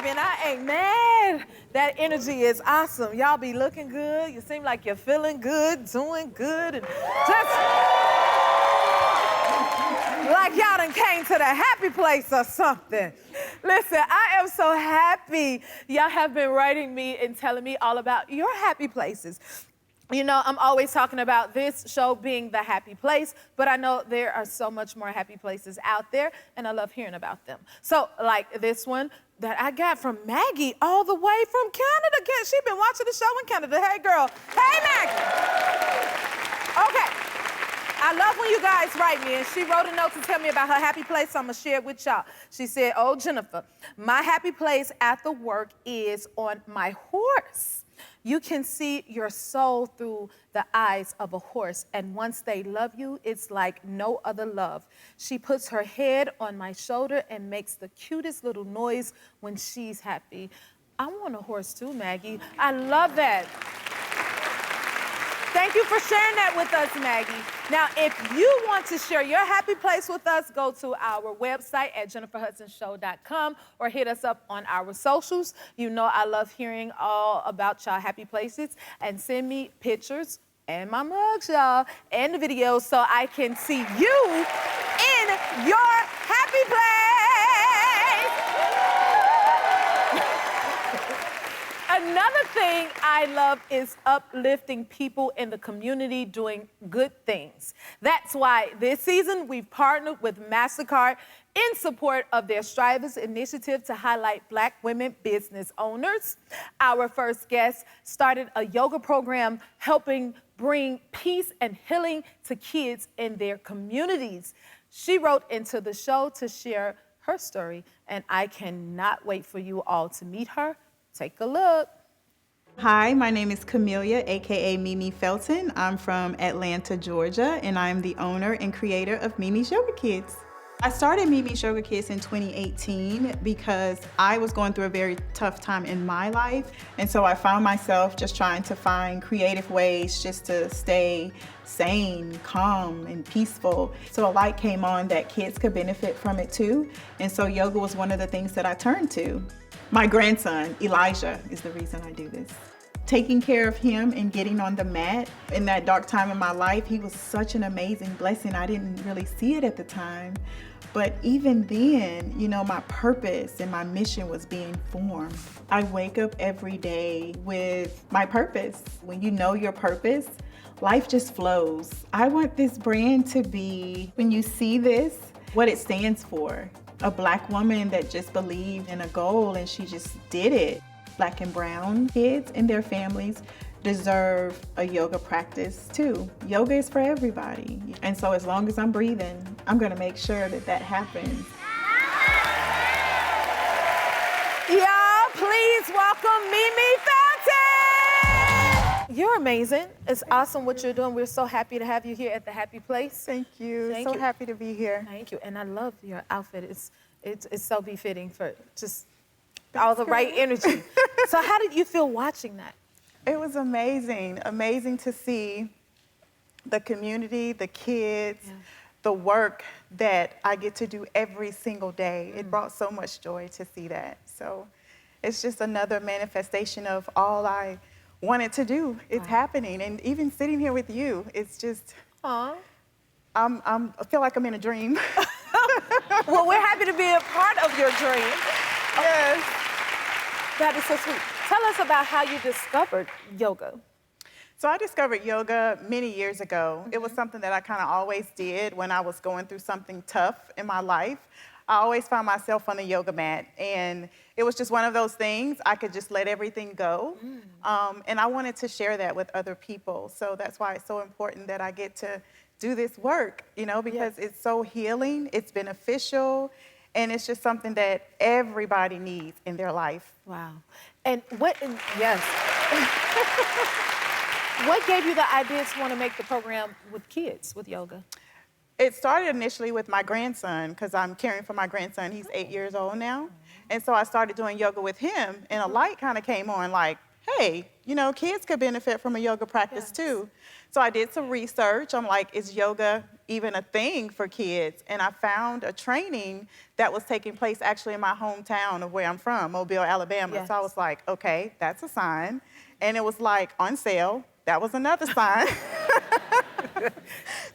baby, and I ain't mad. That energy is awesome. Y'all be looking good. You seem like you're feeling good, doing good, and just like y'all done came to the happy place or something. Listen, I am so happy y'all have been writing me and telling me all about your happy places. You know, I'm always talking about this show being the happy place, but I know there are so much more happy places out there, and I love hearing about them. So, like this one that I got from Maggie all the way from Canada. She's been watching the show in Canada. Hey, girl. Hey, Maggie. Okay. I love when you guys write me, and she wrote a note to tell me about her happy place, so I'm gonna share it with y'all. She said, oh, Jennifer, my happy place after work is on my horse. You can see your soul through the eyes of a horse, and once they love you, it's like no other love. She puts her head on my shoulder and makes the cutest little noise when she's happy. I want a horse too, Maggie. I love that. Thank you for sharing that with us, Maggie. Now, if you want to share your happy place with us, go to our website at jenniferhudsonshow.com or hit us up on our socials. You know I love hearing all about y'all happy places, and send me pictures and my mugs, y'all, and the videos so I can see you in your happy place. Another thing I love is uplifting people in the community doing good things. That's why this season we've partnered with MasterCard in support of their Strivers initiative to highlight Black women business owners. Our first guest started a yoga program helping bring peace and healing to kids in their communities. She wrote into the show to share her story, and I cannot wait for you all to meet her. Take a look. Hi, my name is Camelia, aka Mimi Felton. I'm from Atlanta, Georgia, and I'm the owner and creator of Mimi's Yoga Kids. I started Mimi's Yoga Kids in 2018 because I was going through a very tough time in my life, and so I found myself just trying to find creative ways just to stay sane, calm, and peaceful. So a light came on that kids could benefit from it too, and so yoga was one of the things that I turned to. My grandson, Elijah, is the reason I do this. Taking care of him and getting on the mat in that dark time in my life, he was such an amazing blessing. I didn't really see it at the time. But even then, you know, my purpose and my mission was being formed. I wake up every day with my purpose. When you know your purpose, life just flows. I want this brand to be, when you see this, what it stands for. A Black woman that just believed in a goal and she just did it. Black and brown kids and their families deserve a yoga practice too. Yoga is for everybody. And so as long as I'm breathing, I'm gonna make sure that that happens. Y'all, please welcome Mimi Felton! You're amazing. It's awesome what you're doing. We're so happy to have you here at the Happy Place. Thank you. Thank so you. happy to be here. Thank you. And I love your outfit. It's so befitting for just all the right energy. So how did you feel watching that? It was amazing. Amazing to see the community, the kids, the work that I get to do every single day. It brought so much joy to see that. So it's just another manifestation of all I wanted to do. It's happening. And even sitting here with you, it's just, I feel like I'm in a dream. Well, we're happy to be a part of your dream. Yes. That is so sweet. Tell us about how you discovered yoga. So I discovered yoga many years ago. It was something that I kind of always did when I was going through something tough in my life. I always found myself on the yoga mat, and it was just one of those things. I could just let everything go, and I wanted to share that with other people. So that's why it's so important that I get to do this work, you know, because it's so healing, it's beneficial, and it's just something that everybody needs in their life. Wow. And what gave you the idea to want to make the program with kids, with yoga? It started initially with my grandson, because I'm caring for my grandson. He's 8 years old now. And so I started doing yoga with him, and a light kind of came on like, hey, you know, kids could benefit from a yoga practice too. So I did some research. I'm like, is yoga even a thing for kids. And I found a training that was taking place actually in my hometown of where I'm from, Mobile, Alabama. Yes. So I was like, okay, that's a sign. And it was like on sale. That was another sign.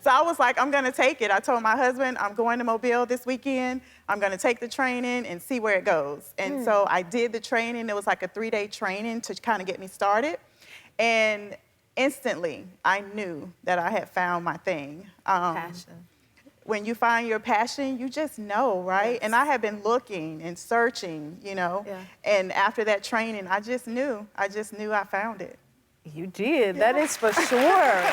So I was like, I'm gonna take it. I told my husband, I'm going to Mobile this weekend. I'm gonna take the training and see where it goes. And so I did the training. It was like a 3-day training to kind of get me started. And instantly, I knew that I had found my thing. Passion. When you find your passion, you just know, right? Yes. And I had been looking and searching, you know. Yeah. And after that training, I just knew I found it. You did. That is for sure.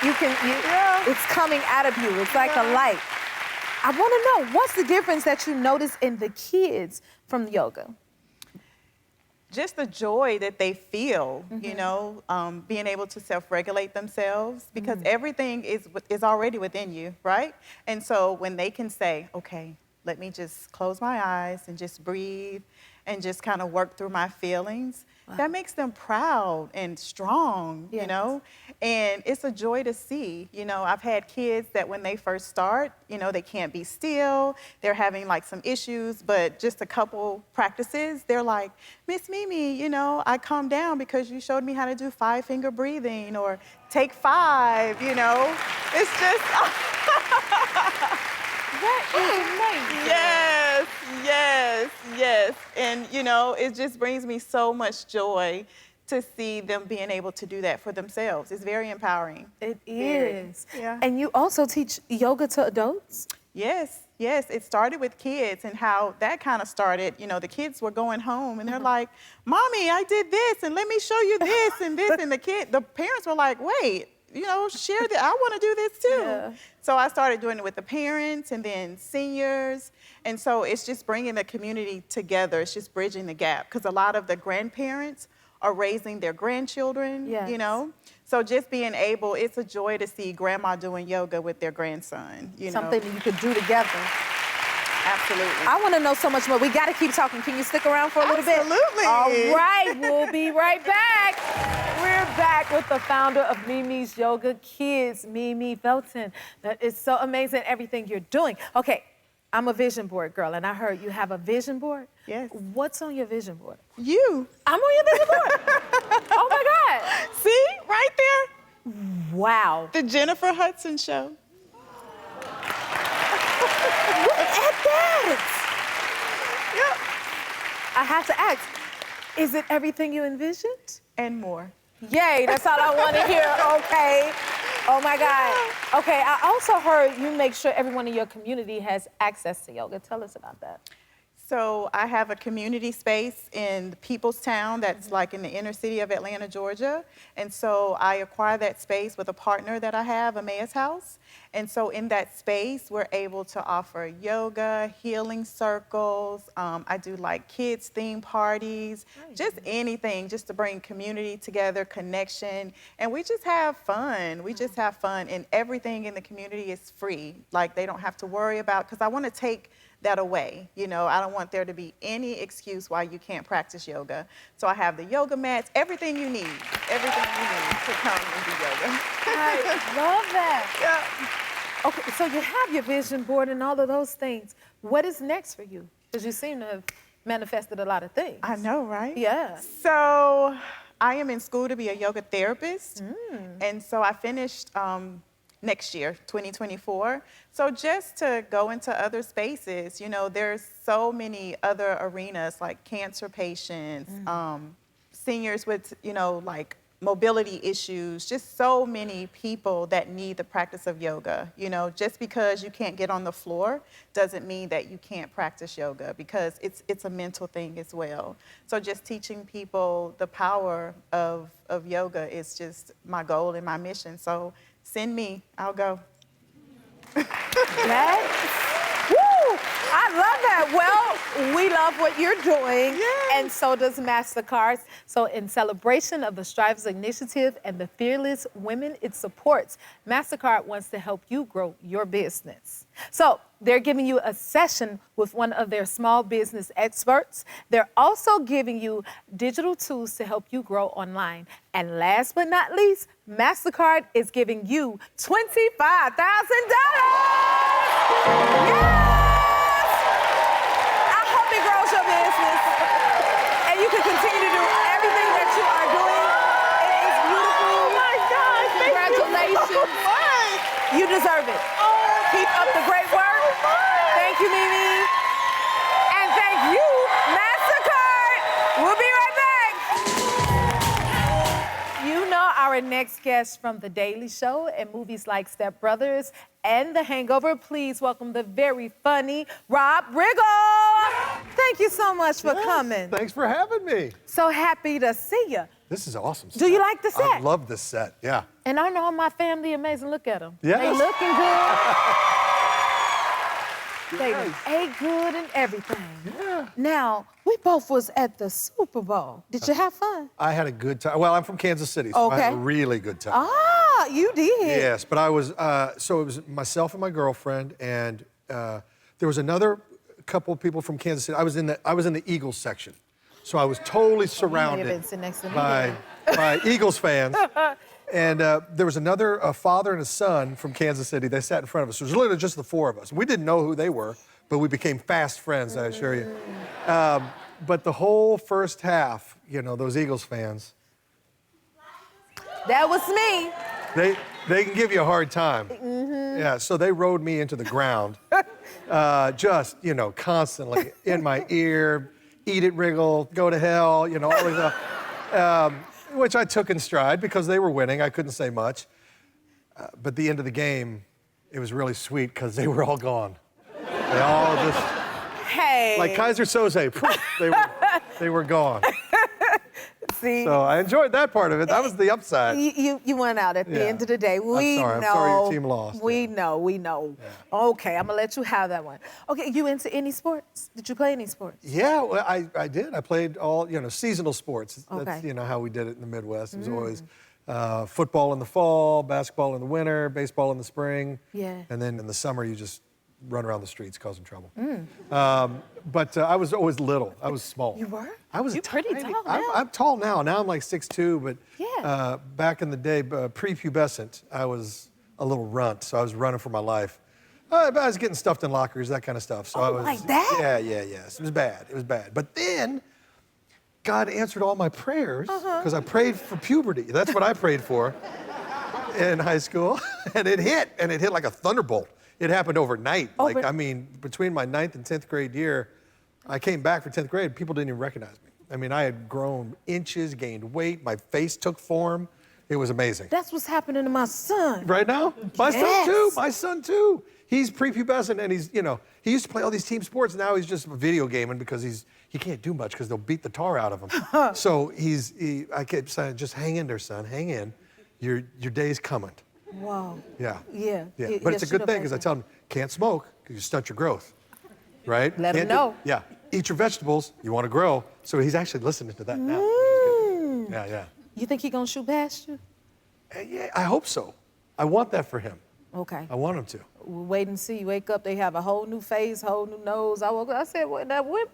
It's coming out of you. It's like a light. I want to know, what's the difference that you notice in the kids from yoga? Just the joy that they feel, you know, being able to self-regulate themselves, because everything is already within you, right? And so when they can say, okay, let me just close my eyes and just breathe and just kind of work through my feelings, that makes them proud and strong, you know? And it's a joy to see. You know, I've had kids that when they first start, you know, they can't be still. They're having like some issues, but just a couple practices, they're like, Miss Mimi, you know, I calmed down because you showed me how to do 5-finger breathing or take 5, you know? It's just... That is amazing. Yes, yes, yes. And, you know, it just brings me so much joy to see them being able to do that for themselves. It's very empowering. It is. Yeah. And you also teach yoga to adults? Yes, yes. It started with kids and how that kind of started. You know, the kids were going home and they're like, Mommy, I did this and let me show you this and this. And the parents were like, wait, you know, share that. I want to do this too. Yeah. So I started doing it with the parents and then seniors. And so it's just bringing the community together. It's just bridging the gap because a lot of the grandparents are raising their grandchildren, you know? So just being able, it's a joy to see grandma doing yoga with their grandson, you know? Something that you could do together. Absolutely. I want to know so much more. We got to keep talking. Can you stick around for a little bit? Absolutely. All right, we'll be right back. We're back with the founder of Mimi's Yoga Kids, Mimi Felton. That is so amazing, everything you're doing. Okay, I'm a vision board girl, and I heard you have a vision board. Yes. What's on your vision board? You. I'm on your vision board. Oh my God. See, right there. Wow. The Jennifer Hudson show. Look at that. Yep. I have to ask, is it everything you envisioned? And more. Yay, that's all I want to hear, okay. Oh my God. Okay, I also heard you make sure everyone in your community has access to yoga. Tell us about that. So I have a community space in People's Town that's like in the inner city of Atlanta, Georgia. And so I acquired that space with a partner that I have, Emmaus House. And so in that space, we're able to offer yoga, healing circles. I do like kids theme parties, just anything just to bring community together, connection. And we just have fun. We just have fun. And everything in the community is free. Like they don't have to worry about, because I want to take that away. You know, I don't want there to be any excuse why you can't practice yoga. So I have the yoga mats, everything you need to come and do yoga. I love that. Yeah. Okay, so you have your vision board and all of those things. What is next for you? Because you seem to have manifested a lot of things. I know, right? Yeah. So I am in school to be a yoga therapist. And so I finished next year, 2024. So just to go into other spaces, you know, there's so many other arenas like cancer patients, seniors with, you know, like mobility issues, just so many people that need the practice of yoga. You know, just because you can't get on the floor doesn't mean that you can't practice yoga, because it's a mental thing as well. So just teaching people the power of yoga is just my goal and my mission. So send me, I'll go. Woo! I love that. Well, We love what you're doing, and so does MasterCard. So in celebration of the Strivers Initiative and the fearless women it supports, MasterCard wants to help you grow your business. So they're giving you a session with one of their small business experts. They're also giving you digital tools to help you grow online. And last but not least, MasterCard is giving you $25,000. It grows your business, and you can continue to do everything that you are doing. It is beautiful. Oh my God! Congratulations! You deserve it. Keep up the great work. Thank you, Mimi, and thank you, MasterCard. We'll be right back. You know our next guest from The Daily Show and movies like Step Brothers and The Hangover. Please welcome the very funny Rob Riggle. Thank you so much for coming. Thanks for having me. So happy to see you. This is awesome. Do you like the set? I love this set, yeah. And I know my family amazing. Look at them. Yes. They looking good. They ate good and everything. Yeah. Now, we both was at the Super Bowl. Did you have fun? I had a good time. Well, I'm from Kansas City, so I had a really good time. Ah, you did. Yes, but I was, so it was myself and my girlfriend, and there was another couple of people from Kansas City. I was in the Eagles section. So I was totally surrounded by Eagles fans. And there was another father and a son from Kansas City. They sat in front of us. It was literally just the four of us. We didn't know who they were, but we became fast friends, I assure you. But the whole first half, you know, those Eagles fans. That was me. They can give you a hard time. Yeah, so they rode me into the ground, just, you know, constantly in my ear, eat it, Riggle, go to hell, you know, all this stuff. Which I took in stride because they were winning. I couldn't say much. But at the end of the game, it was really sweet because they were all gone. They all just, like Kaiser Soze, they were gone. See? So I enjoyed that part of it. That was the upside. You went out at the end of the day. I'm sorry your team lost. We know. Yeah. Okay, I'm gonna let you have that one. Okay, you into any sports? Did you play any sports? Yeah, well, I did. I played all, you know, seasonal sports. Okay. That's, you know, how we did it in the Midwest. It was always football in the fall, basketball in the winter, baseball in the spring. Yeah. And then in the summer, you just run around the streets causing trouble. But I was always little. I was small. You were? I was You're pretty tiny. tall now. I'm tall now. Now I'm like 6'2", but Yeah. back in the day, prepubescent, I was a little runt, so I was running for my life. I was getting stuffed in lockers, that kind of stuff. So I was, like that? Yeah. It was bad. But then God answered all my prayers because I prayed for puberty. That's what I prayed for in high school, and it hit like a thunderbolt. It happened overnight. I mean, between my 9th and 10th grade year, I came back for 10th grade, people didn't even recognize me. I mean, I had grown inches, gained weight, my face took form. It was amazing. That's what's happening to my son. Right now? My son too. He's prepubescent and he's, you know, he used to play all these team sports. Now he's just video gaming because he can't do much because they'll beat the tar out of him. So I kept saying, just hang in there, son, hang in. Your day's coming. Wow. Yeah. Yeah. But it's a good thing because I tell him, can't smoke because you stunt your growth, right? Let him know. Yeah. Eat your vegetables, you want to grow. So he's actually listening to that now. Yeah. You think he gonna shoot past you? Yeah, I hope so. I want that for him. Okay. I want him to. We'll wait and see. You wake up, they have a whole new face, whole new nose. I woke up, I said, when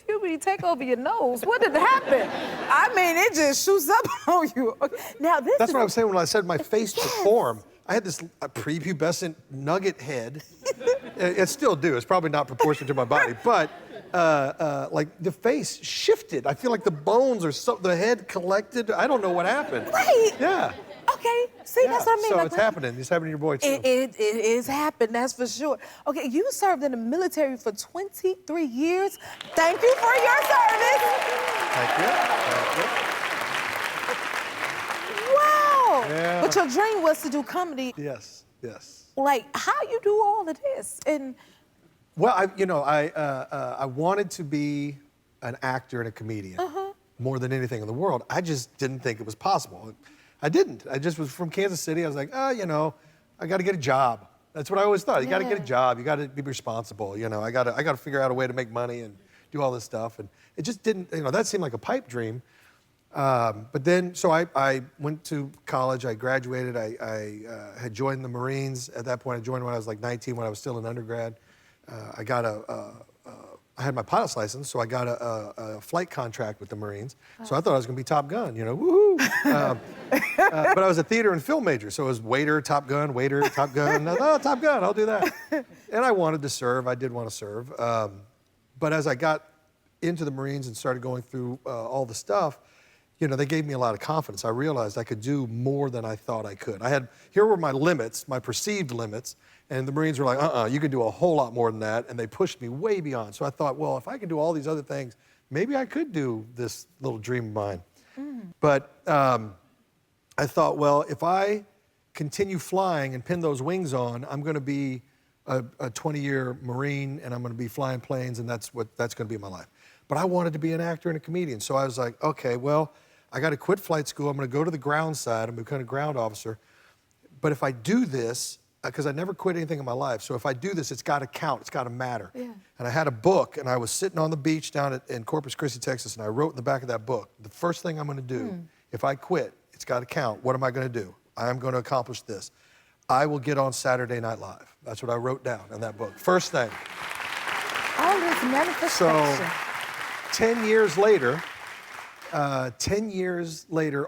puberty take over your nose, what did happen? I mean, it just shoots up on you. Now That's what I was saying when I said my face took form. I had this prepubescent nugget head. It still do. It's probably not proportionate to my body, but like the face shifted. I feel like the bones the head collected. I don't know what happened. Right. Yeah. Okay. See, that's what I mean. So like, it's happening. It's happening to your boy too. It is happening, that's for sure. Okay, you served in the military for 23 years. Thank you for your service. Thank you. Wow. Yeah. But your dream was to do comedy. Yes. Like, how you do all of this? And well, I wanted to be an actor and a comedian more than anything in the world. I just didn't think it was possible. I didn't. I just was from Kansas City. I was like, I got to get a job. That's what I always thought. You got to get a job. You got to be responsible. I got to figure out a way to make money and do all this stuff. And it just didn't, that seemed like a pipe dream. But then, so I went to college, I graduated, I had joined the Marines. At that point, I joined when I was like 19, when I was still an undergrad. I had my pilot's license, so I got a flight contract with the Marines. So I thought I was gonna be Top Gun, woohoo! But I was a theater and film major, so it was waiter, Top Gun, waiter, Top Gun. Oh, Top Gun, I'll do that. And I wanted to serve, I did want to serve. But as I got into the Marines and started going through all the stuff, they gave me a lot of confidence. I realized I could do more than I thought I could. Here were my limits, my perceived limits, and the Marines were like, you can do a whole lot more than that, and they pushed me way beyond. So I thought, well, if I can do all these other things, maybe I could do this little dream of mine. But I thought, well, if I continue flying and pin those wings on, I'm gonna be a 20-year Marine, and I'm gonna be flying planes, and that's gonna be my life. But I wanted to be an actor and a comedian, so I was like, okay, well, I gotta quit flight school, I'm gonna go to the ground side, I'm gonna become a ground officer. But if I do this, because I never quit anything in my life, so if I do this, it's gotta count, it's gotta matter. Yeah. And I had a book, and I was sitting on the beach down in Corpus Christi, Texas, and I wrote in the back of that book, the first thing I'm gonna do, if I quit, it's gotta count. What am I gonna do? I am gonna accomplish this. I will get on Saturday Night Live. That's what I wrote down in that book. First thing. All this manifestation. So, 10 years later,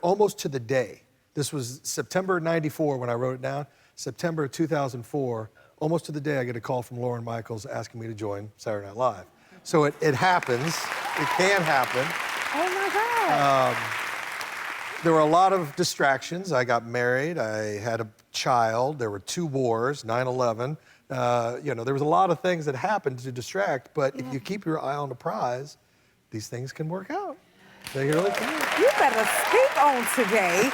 almost to the day, this was September '94 when I wrote it down, September 2004, almost to the day I get a call from Lauren Michaels asking me to join Saturday Night Live. So it happens, it can happen. Oh my God. There were a lot of distractions. I got married, I had a child, there were 2 wars, 9/11. There was a lot of things that happened to distract, but if you keep your eye on the prize, these things can work out. They really can. You better speak on today.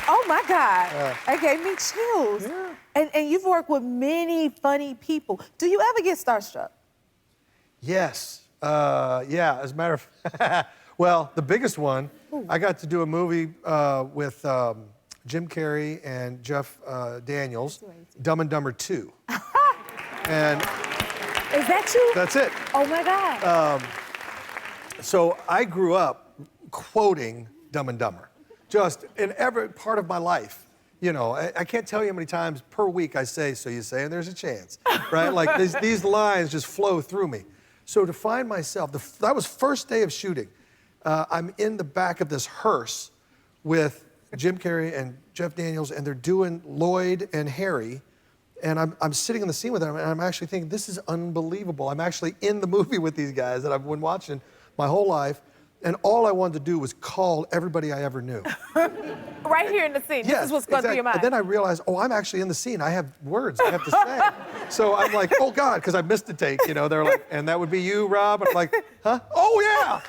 Oh my God. That gave me chills. Yeah. And you've worked with many funny people. Do you ever get starstruck? Yes. Yeah, as a matter of fact, well, the biggest one, I got to do a movie with Jim Carrey and Jeff Daniels, Dumb and Dumber 2. And is that you? that's it. Oh my God. So I grew up quoting Dumb and Dumber, just in every part of my life. I can't tell you how many times per week I say, so you say, and there's a chance, right? Like these lines just flow through me. So to find myself, that was first day of shooting. I'm in the back of this hearse with Jim Carrey and Jeff Daniels, and they're doing Lloyd and Harry, and I'm sitting in the scene with them, and I'm actually thinking, this is unbelievable. I'm actually in the movie with these guys that I've been watching my whole life, and all I wanted to do was call everybody I ever knew. Right here in the scene. Yes, this is what's going through your mind. And then I realized, I'm actually in the scene. I have words I have to say. So I'm like, oh God, because I missed the take. They're like, and that would be you, Rob? And I'm like, huh? Oh yeah.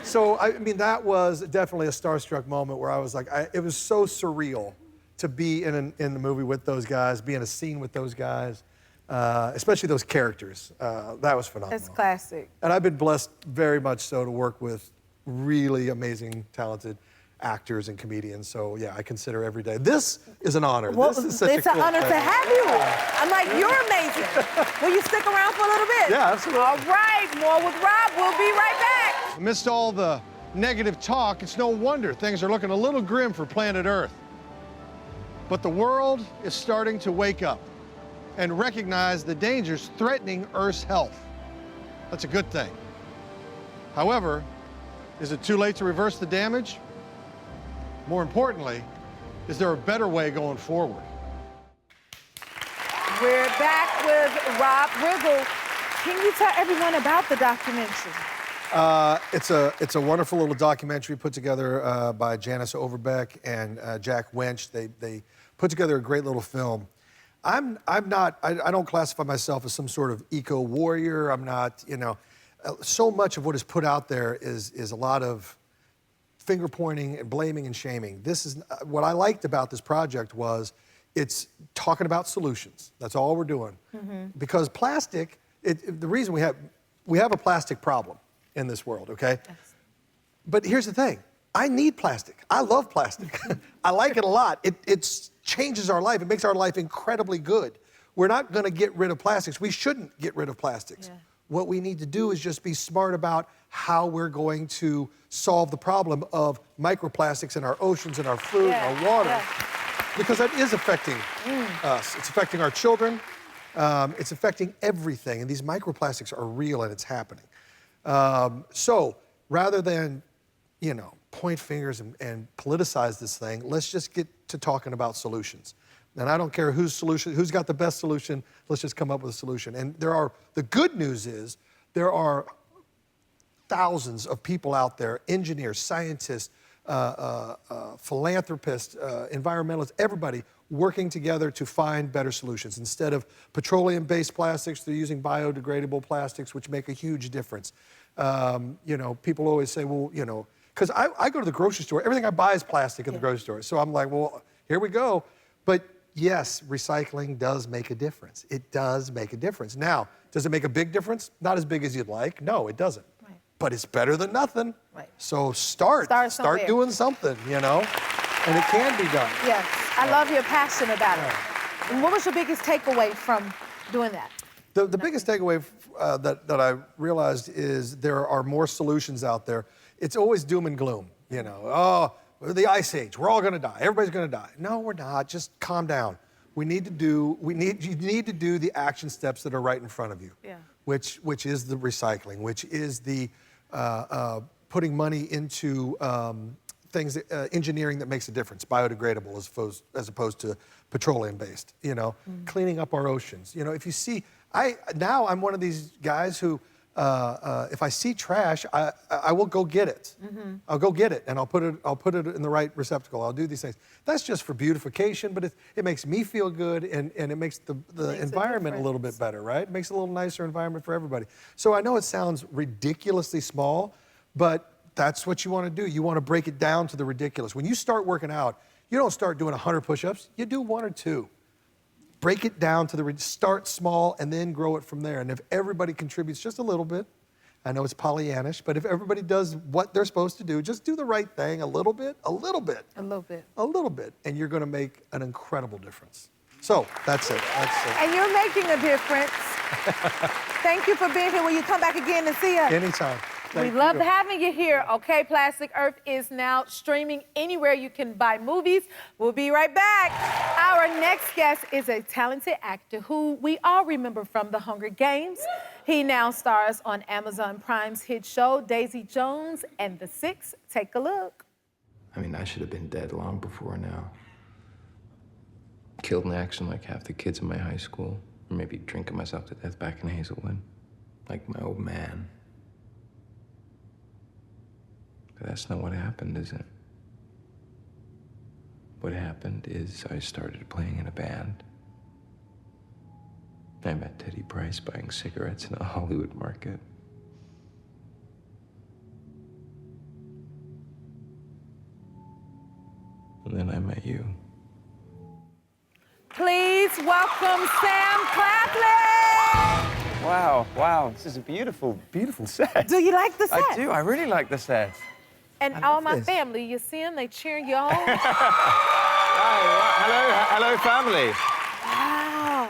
So I mean, that was definitely a starstruck moment where I was like, it was so surreal to be in the movie with those guys, be in a scene with those guys. Especially those characters. That was phenomenal. That's classic. And I've been blessed very much so to work with really amazing, talented actors and comedians. So yeah, I consider every day. This is an honor. Well, this is such it's a an cool honor thing. to have you. I'm like, you're amazing. Will you stick around for a little bit? Yeah, absolutely. All right, more with Rob. We'll be right back. Amidst all the negative talk, it's no wonder things are looking a little grim for planet Earth. But the world is starting to wake up and recognize the dangers threatening Earth's health. That's a good thing. However, is it too late to reverse the damage? More importantly, is there a better way going forward? We're back with Rob Riggle. Can you tell everyone about the documentary? It's a wonderful little documentary put together by Janice Overbeck and Jack Wench. They put together a great little film. I don't classify myself as some sort of eco-warrior. I'm not, so much of what is put out there is a lot of finger pointing and blaming and shaming. This is, what I liked about this project was it's talking about solutions. That's all we're doing. Mm-hmm. Because plastic, the reason we have a plastic problem in this world, okay? Yes. But here's the thing, I need plastic. I love plastic. I like it a lot. It changes our life. It makes our life incredibly good. We're not gonna get rid of plastics. We shouldn't get rid of plastics. Yeah. What we need to do is just be smart about how we're going to solve the problem of microplastics in our oceans and our food and our water. Because that is affecting us. It's affecting our children. It's affecting everything. And these microplastics are real and it's happening. So rather than, you know, point fingers and politicize this thing, let's just get to talking about solutions. And I don't care who's got the best solution, let's just come up with a solution. And the good news is there are thousands of people out there, engineers, scientists, philanthropists, environmentalists, everybody working together to find better solutions. Instead of petroleum-based plastics, they're using biodegradable plastics, which make a huge difference. You know, people always say, well, you know, because I go to the grocery store, everything I buy is plastic in the grocery store. So I'm like, well, here we go. But yes, recycling does make a difference. It does make a difference. Now, does it make a big difference? Not as big as you'd like. No, it doesn't. Right. But it's better than nothing. Right. So start doing something, you know, and it can be done. Yes, I love your passion about it. And what was your biggest takeaway from doing that? The biggest takeaway that I realized is there are more solutions out there. It's always doom and gloom, you know. Oh, the ice age, we're all gonna die. Everybody's gonna die. No, we're not. Just calm down. You need to do the action steps that are right in front of you. Yeah. Which is the recycling, which is the putting money into things, engineering that makes a difference, biodegradable as opposed to petroleum-based. You know, cleaning up our oceans. You know, if you see, I'm one of these guys who. If I see trash, I will go get it. I'll go get it and I'll put it in the right receptacle. I'll do these things. That's just for beautification, but it makes me feel good and it makes the environment a little bit better, right? It makes it a little nicer environment for everybody. So I know it sounds ridiculously small, but that's what you want to do. You want to break it down to the ridiculous. When you start working out, you don't start doing 100 push-ups. You do 1 or 2. Break it down to start small and then grow it from there. And if everybody contributes just a little bit, I know it's Pollyannish, but if everybody does what they're supposed to do, just do the right thing a little bit, a little bit, and you're gonna make an incredible difference. So that's it. And you're making a difference. Thank you for being here. Will you come back again and see us? Anytime. We love having you here. Okay, Plastic Earth is now streaming anywhere you can buy movies. We'll be right back. Our next guest is a talented actor who we all remember from The Hunger Games. He now stars on Amazon Prime's hit show, Daisy Jones and the Six. Take a look. I mean, I should have been dead long before now. Killed in action like half the kids in my high school. Or maybe drinking myself to death back in Hazelwood. Like my old man. But that's not what happened, is it? What happened is I started playing in a band. I met Teddy Price buying cigarettes in a Hollywood market. And then I met you. Please welcome Sam Claflin. Wow, this is a beautiful, beautiful set. Do you like the set? I do, I really like the set. And all my family, you see them, they cheering you on. Hello, family. Wow.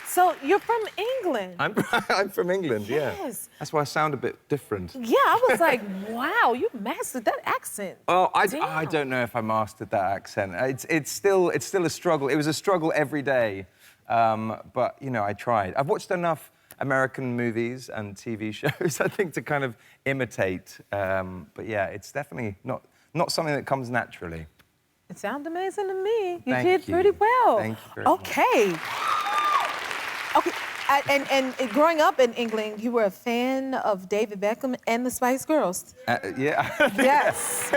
So you're from England. I'm from England, yes. Yeah. That's why I sound a bit different. Yeah, I was like, wow, you mastered that accent. Oh, I don't know if I mastered that accent. It's still a struggle. It was a struggle every day, but you know, I tried. I've watched enough American movies and TV shows, I think, to kind of imitate. But yeah, it's definitely not something that comes naturally. It sounds amazing to me. You Thank did you. pretty well. Thank you very much. Okay. And growing up in England, you were a fan of David Beckham and the Spice Girls. Yeah. Yes.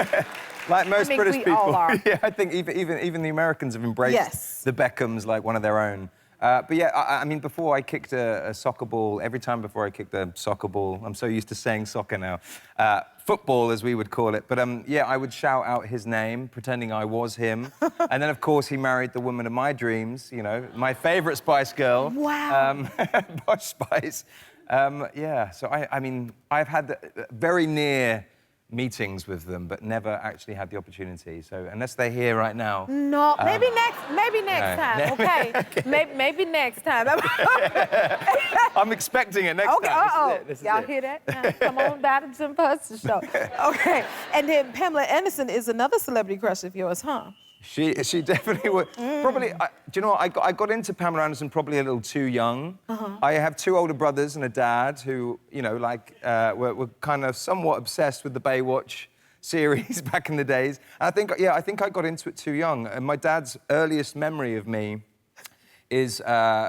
Like most British people. All are. Yeah, I think even the Americans have embraced the Beckhams like one of their own. But yeah, I mean, before I kicked a soccer ball, every time before I kicked a soccer ball, I'm so used to saying soccer now, football as we would call it, but yeah, I would shout out his name, pretending I was him. And then, of course, he married the woman of my dreams, you know, my favourite Spice Girl. Wow. Posh Spice. Yeah, so I mean, I've had very near meetings with them, but never actually had the opportunity. So unless they're here right now... No, maybe next time, okay? Maybe next time. I'm expecting it next time. Okay, y'all hear that? Come on down to the Jim Hudson show. Okay, and then Pamela Anderson is another celebrity crush of yours, huh? She definitely would. Probably, do you know what? I got into Pamela Anderson probably a little too young. I have 2 older brothers and a dad who, you know, like, were kind of somewhat obsessed with the Baywatch series back in the days. And I think I got into it too young. And my dad's earliest memory of me is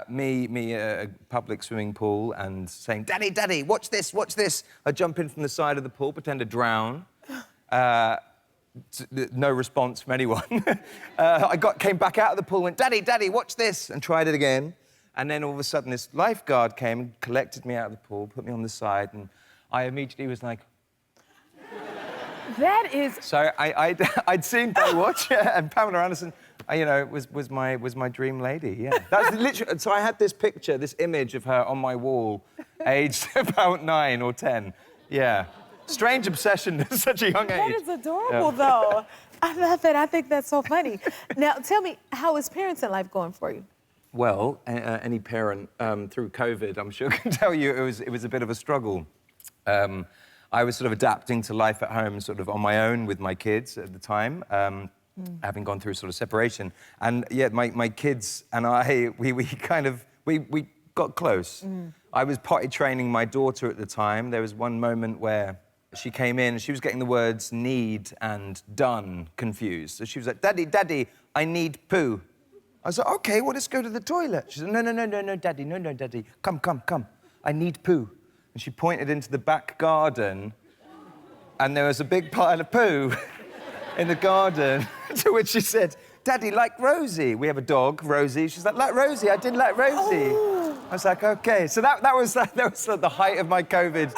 me at a public swimming pool and saying, "Daddy, Daddy, watch this, watch this." I jump in from the side of the pool, pretend to drown. No response from anyone. Came back out of the pool, went, "Daddy, Daddy, watch this," and tried it again. And then all of a sudden, this lifeguard came and collected me out of the pool, put me on the side, and I immediately was like... That is... So I'd seen Baywatch, and Pamela Anderson, you know, was my dream lady, yeah. That's literally... So I had this picture, this image of her on my wall, aged about 9 or 10, yeah. Strange obsession at such a young age. That is adorable, though. I love it. I think that's so funny. Now, tell me, how is parenting life going for you? Well, any parent through COVID, I'm sure, can tell you it was a bit of a struggle. I was sort of adapting to life at home sort of on my own with my kids at the time, having gone through sort of separation. And, yeah, my kids and I, we got close. I was potty training my daughter at the time. There was one moment where she came in and she was getting the words need and done confused. So she was like, "Daddy, Daddy, I need poo." I was like, "Okay, well, let's go to the toilet." She said, "No, Daddy, no, Daddy. Come. I need poo." And she pointed into the back garden and there was a big pile of poo in the garden, to which she said, "Daddy, like Rosie." We have a dog, Rosie. She's like Rosie, I did like Rosie. Oh. I was like, okay. So that was the height of my COVID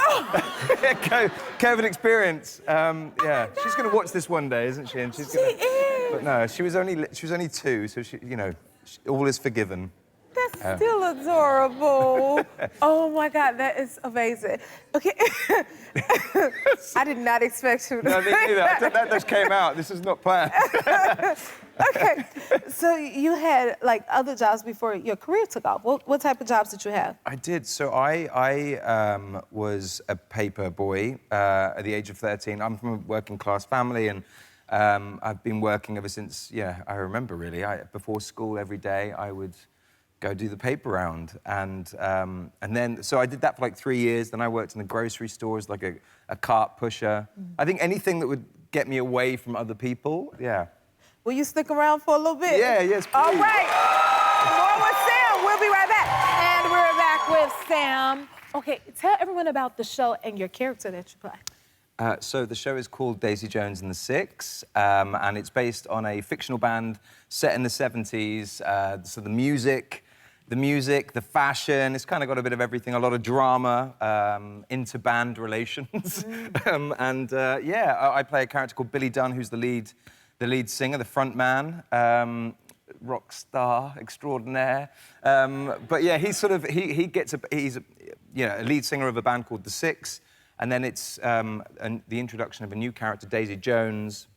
experience. Yeah, she's going to watch this one day, isn't she? And she's going to. But no, she was only 2, so she, you know, all is forgiven. That's still adorable. Oh my God, that is amazing. Okay, I did not expect you to. No, me neither. That just came out. This is not planned. Okay, so you had like other jobs before your career took off. What type of jobs did you have? I did. So I was a paper boy at the age of 13. I'm from a working class family, and I've been working ever since. Yeah, I remember really. Before school every day, I would go do the paper round, and then so I did that for like 3 years. Then I worked in the grocery stores like a cart pusher. I think anything that would get me away from other people. Yeah. Will you stick around for a little bit? Yeah, yes, please. All right. More with Sam. We'll be right back. And we're back with Sam. Okay, tell everyone about the show and your character that you play. So the show is called Daisy Jones and the Six, and it's based on a fictional band set in the 70s. So the music, the fashion, it's kind of got a bit of everything, a lot of drama, inter-band relations. Yeah, I play a character called Billy Dunn, who's the lead singer, the front man, rock star extraordinaire. But yeah, he's a lead singer of a band called The Six, and then it's the introduction of a new character, Daisy Jones,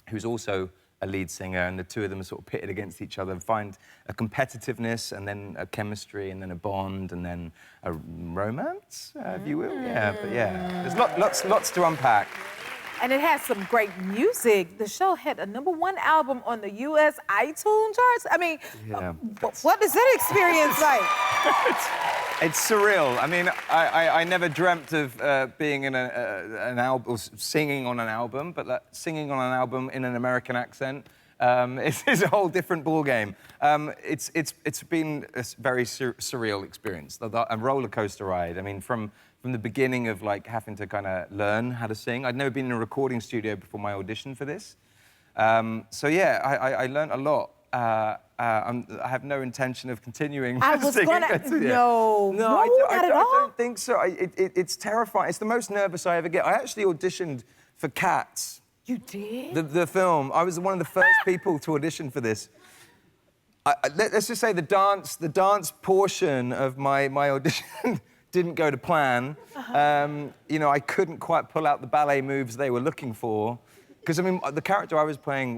who's also a lead singer, and the two of them are sort of pitted against each other and find a competitiveness and then a chemistry and then a bond and then a romance, if you will. Yeah, but yeah, there's lots to unpack. And it has some great music. The show had a #1 album on the U.S. iTunes charts. I mean, yeah. What is that experience like? It's surreal. I mean, I never dreamt of being in an album, or singing on an album, but singing on an album in an American accent is a whole different ballgame. It's been a very surreal experience, a roller coaster ride. I mean, from the beginning of like having to kind of learn how to sing. I'd never been in a recording studio before my audition for this. So yeah, I learned a lot. I have no intention of continuing singing. No, not at all. I don't think so. It's terrifying. It's the most nervous I ever get. I actually auditioned for Cats. You did? The film. I was one of the first people to audition for this. Let's just say the dance portion of my audition didn't go to plan. You know, I couldn't quite pull out the ballet moves they were looking for. Because, I mean, the character I was playing,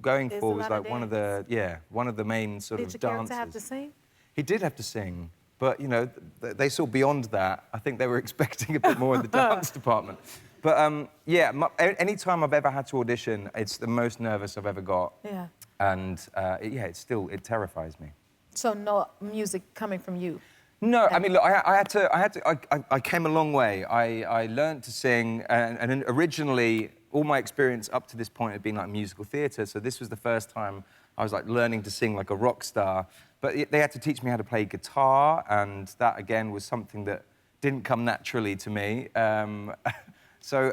going for, was like one of the main sort of dancers. Did your character have to sing? He did have to sing, but, you know, they saw beyond that. I think they were expecting a bit more in the dance department. But, yeah, any time I've ever had to audition, it's the most nervous I've ever got. Yeah. And, yeah, it terrifies me. So no music coming from you? No, I mean, look, I came a long way. I learned to sing, and originally, all my experience up to this point had been like musical theatre, so this was the first time I was like learning to sing like a rock star. But they had to teach me how to play guitar, and that again was something that didn't come naturally to me. So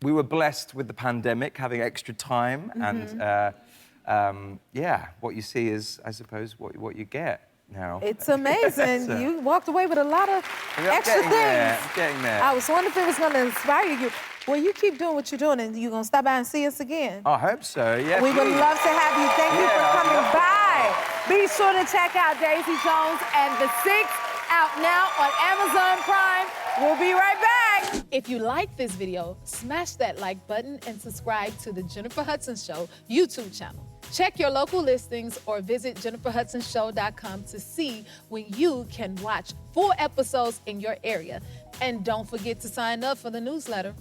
we were blessed with the pandemic, having extra time, and yeah, what you see is, I suppose, what you get now. It's amazing. You walked away with a lot of extra things. Getting there. I was wondering if it was going to inspire you. Well, you keep doing what you're doing, and you're going to stop by and see us again. I hope so, yeah. We would love to have you. Thank you for coming by. Be sure to check out Daisy Jones and the Six, out now on Amazon Prime. We'll be right back. If you like this video, smash that like button and subscribe to the Jennifer Hudson Show YouTube channel. Check your local listings or visit jenniferhudsonshow.com to see when you can watch full episodes in your area. And don't forget to sign up for the newsletter.